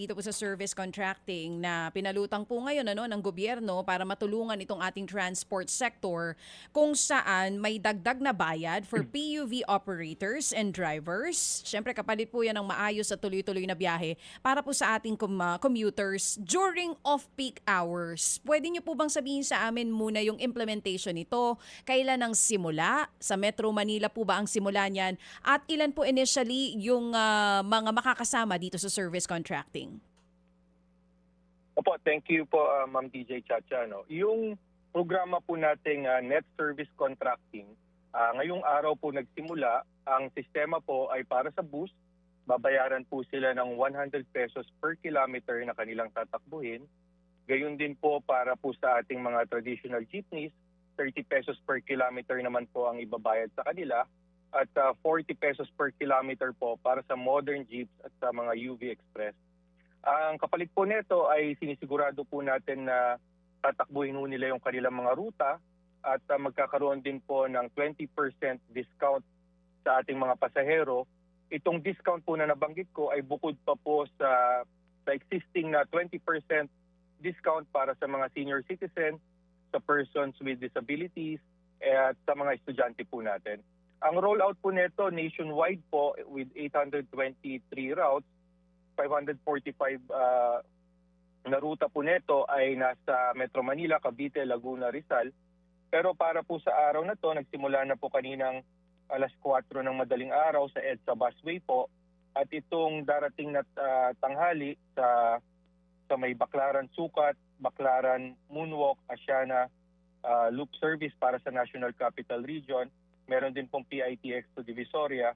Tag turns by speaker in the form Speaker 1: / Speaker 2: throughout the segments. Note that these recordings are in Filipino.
Speaker 1: dito po sa service contracting na pinalutang po ngayon ng gobyerno para matulungan itong ating transport sector kung saan may dagdag na bayad for PUV operators and drivers. Siyempre kapalit po yan ng maayos at tuloy-tuloy na biyahe para po sa ating commuters during off-peak hours. Pwede niyo po bang sabihin sa amin muna yung implementation nito? Kailan ang simula? Sa Metro Manila po ba ang simula niyan? At ilan po initially yung mga makakasama dito sa service contracting?
Speaker 2: Opo, thank you po Ma'am DJ Chacha. Yung programa po nating Net Service Contracting, ngayong araw po nagsimula. Ang sistema po ay para sa bus. Babayaran po sila ng 100 pesos per kilometer na kanilang tatakbuhin. Gayon din po para po sa ating mga traditional jeepneys, 30 pesos per kilometer naman po ang ibabayad sa kanila. At 40 pesos per kilometer po para sa modern jeeps at sa mga UV Express. Ang kapalit po nito ay sinisigurado po natin na tatakbuhin nila yung kanilang mga ruta at magkakaroon din po ng 20% discount sa ating mga pasahero. Itong discount po na nabanggit ko ay bukod pa po sa existing na 20% discount para sa mga senior citizens, sa persons with disabilities, at sa mga estudyante po natin. Ang rollout po nito nationwide po with 823 routes, 545 na ruta po nito ay nasa Metro Manila, Cavite, Laguna, Rizal. Pero para po sa araw na to, nagsimula na po kaninang alas 4 ng madaling araw sa EDSA Busway po. At itong darating na tanghali sa may Baclaran Sukat, Baclaran Moonwalk, Asiana Loop Service para sa National Capital Region. Meron din pong PITX to Divisoria.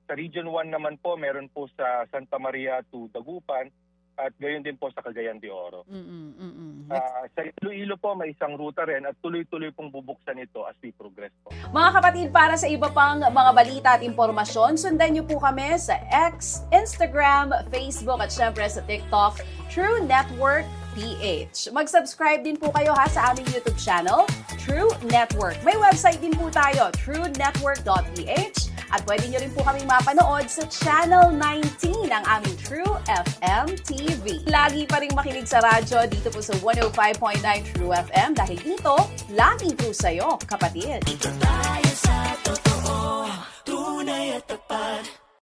Speaker 2: Sa Region 1 naman po, meron po sa Santa Maria to Dagupan at gayon din po sa Cagayan de Oro. Sa Iloilo po, may isang ruta rin at tuloy-tuloy pong bubuksan ito as we progress po.
Speaker 1: Mga kapatid, para sa iba pang mga balita at impormasyon, sundan niyo po kami sa X, Instagram, Facebook at syempre sa TikTok, True Network PH. Mag-subscribe din po kayo sa aming YouTube channel, True Network. May website din po tayo, truenetwork.ph. At pwede nyo rin po kaming mapanood sa Channel 19 ng aming True FM TV. Lagi pa rin makinig sa radyo dito po sa 105.9 True FM dahil dito, laging true sa'yo, kapatid.
Speaker 3: Dito tayo sa totoo, tunay at tapat.